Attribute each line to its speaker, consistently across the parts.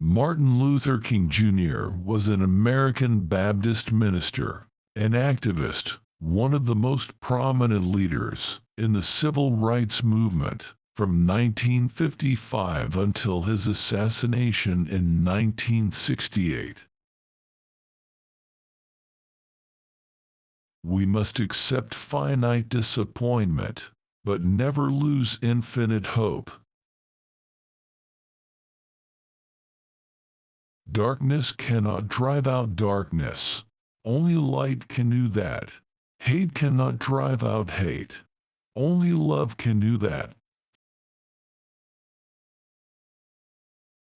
Speaker 1: Martin Luther King Jr. was an American Baptist minister, an activist, one of the most prominent leaders in the civil rights movement from 1955 until his assassination in 1968. We must accept finite disappointment, but never lose infinite hope. Darkness cannot drive out darkness. Only light can do that. Hate cannot drive out hate. Only love can do that.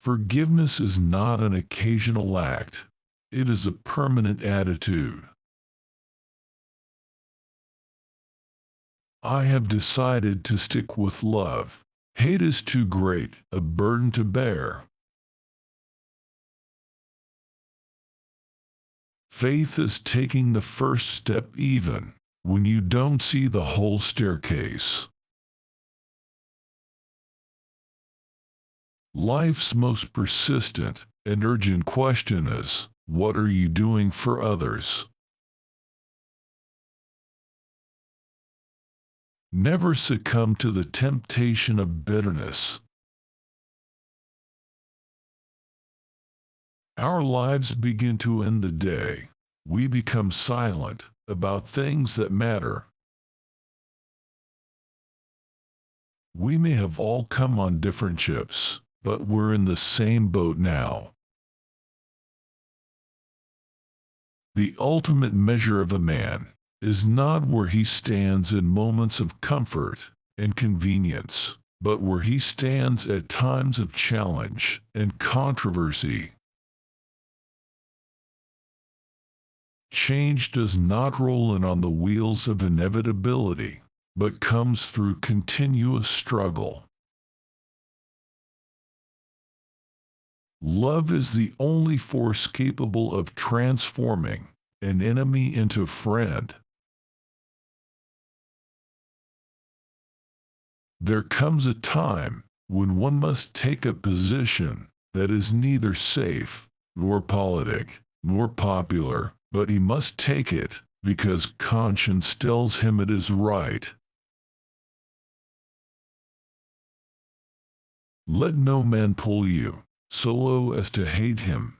Speaker 1: Forgiveness is not an occasional act. It is a permanent attitude. I have decided to stick with love. Hate is too great a burden to bear. Faith is taking the first step even when you don't see the whole staircase. Life's most persistent and urgent question is, what are you doing for others? Never succumb to the temptation of bitterness. Our lives begin to end the day we become silent about things that matter. We may have all come on different ships, but we're in the same boat now. The ultimate measure of a man is not where he stands in moments of comfort and convenience, but where he stands at times of challenge and controversy. Change does not roll in on the wheels of inevitability, but comes through continuous struggle. Love is the only force capable of transforming an enemy into friend. There comes a time when one must take a position that is neither safe, nor politic, nor popular, but he must take it because conscience tells him it is right. Let no man pull you so low as to hate him.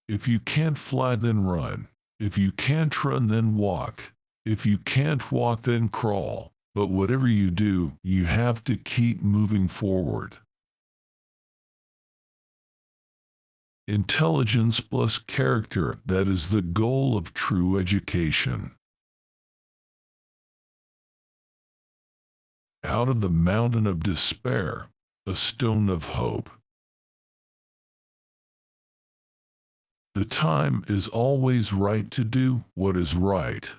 Speaker 1: If you can't fly, then run. If you can't run, then walk. If you can't walk, then crawl. But whatever you do, you have to keep moving forward. Intelligence plus character, that is the goal of true education. Out of the mountain of despair, a stone of hope. The time is always right to do what is right.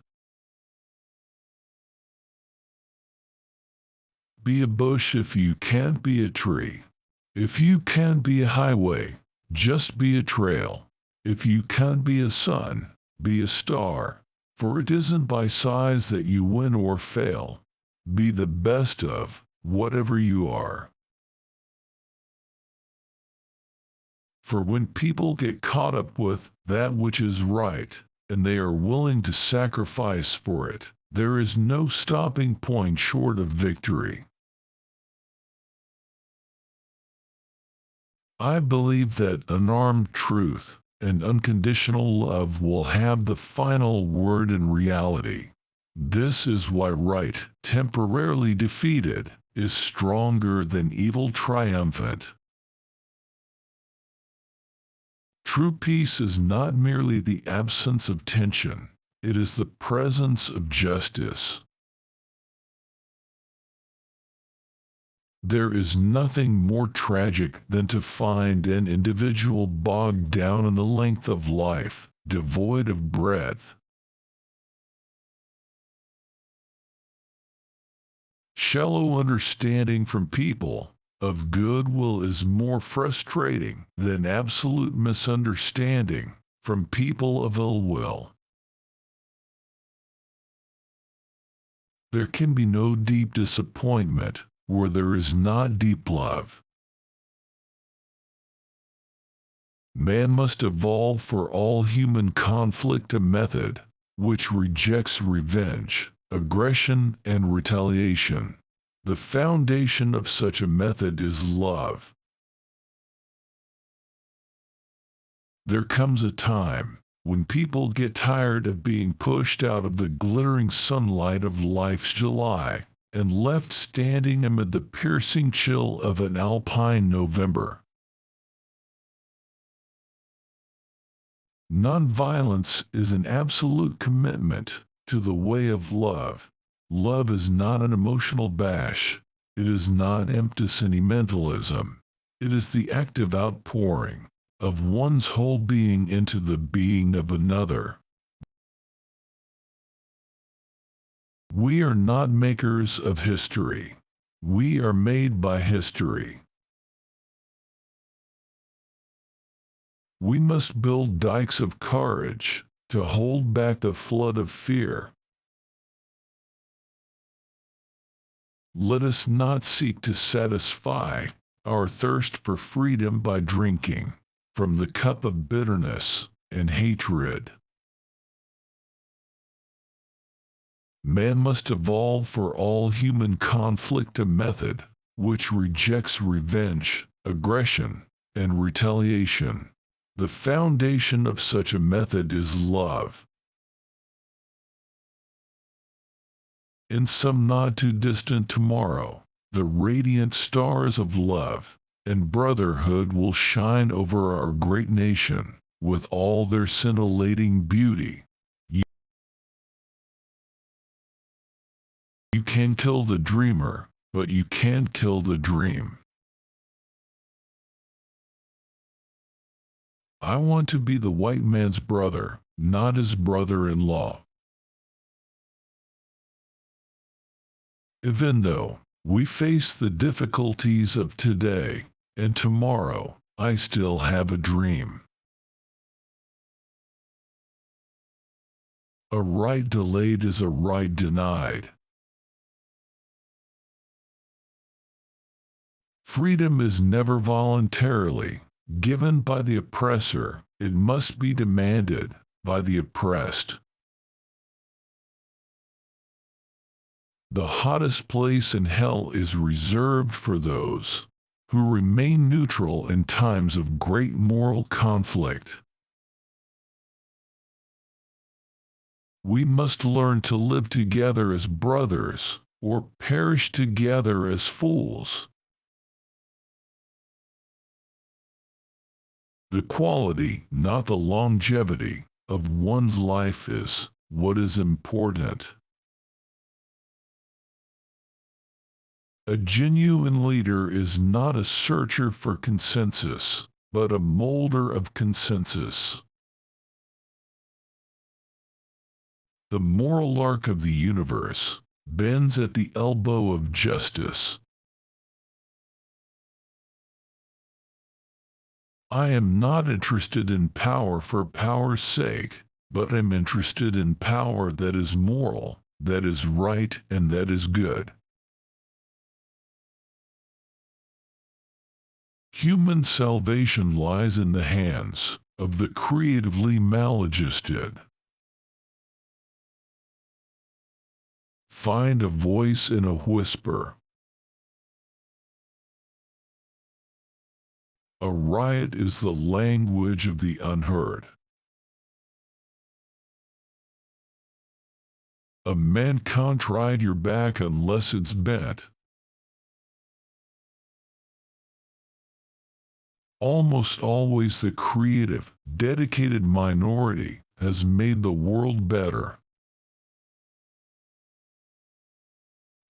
Speaker 1: Be a bush if you can't be a tree. If you can't be a highway, just be a trail. If you can't be a sun, be a star. For it isn't by size that you win or fail. Be the best of whatever you are. For when people get caught up with that which is right, and they are willing to sacrifice for it, there is no stopping point short of victory. I believe that unarmed truth and unconditional love will have the final word in reality. This is why right, temporarily defeated, is stronger than evil triumphant. True peace is not merely the absence of tension, it is the presence of justice. There is nothing more tragic than to find an individual bogged down in the length of life, devoid of breadth. Shallow understanding from people of goodwill is more frustrating than absolute misunderstanding from people of ill will. There can be no deep disappointment where there is not deep love. Man must evolve for all human conflict a method which rejects revenge, aggression, and retaliation. The foundation of such a method is love. There comes a time when people get tired of being pushed out of the glittering sunlight of life's July and left standing amid the piercing chill of an alpine November. Nonviolence is an absolute commitment to the way of love. Love is not an emotional bash. It is not empty sentimentalism. It is the active outpouring of one's whole being into the being of another. We are not makers of history. We are made by history. We must build dikes of courage to hold back the flood of fear. Let us not seek to satisfy our thirst for freedom by drinking from the cup of bitterness and hatred. Man must evolve for all human conflict a method which rejects revenge, aggression, and retaliation. The foundation of such a method is love. In some not too distant tomorrow, the radiant stars of love and brotherhood will shine over our great nation with all their scintillating beauty. You can kill the dreamer, but you can't kill the dream. I want to be the white man's brother, not his brother-in-law. Even though we face the difficulties of today and tomorrow, I still have a dream. A right delayed is a right denied. Freedom is never voluntarily given by the oppressor. It must be demanded by the oppressed. The hottest place in hell is reserved for those who remain neutral in times of great moral conflict. We must learn to live together as brothers, or perish together as fools. The quality, not the longevity, of one's life is what is important. A genuine leader is not a searcher for consensus, but a molder of consensus. The moral arc of the universe bends at the elbow of justice. I am not interested in power for power's sake, but am interested in power that is moral, that is right, and that is good. Human salvation lies in the hands of the creatively maladjusted. Find a voice in a whisper. A riot is the language of the unheard. A man can't ride your back unless it's bent. Almost always the creative, dedicated minority has made the world better.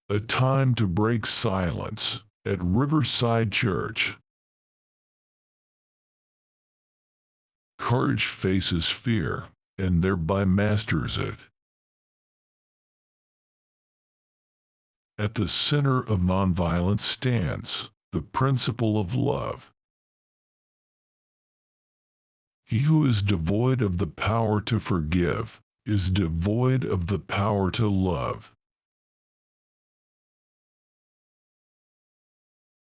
Speaker 1: A time to break silence at Riverside Church. Courage faces fear, and thereby masters it. At the center of nonviolence stands the principle of love. He who is devoid of the power to forgive is devoid of the power to love.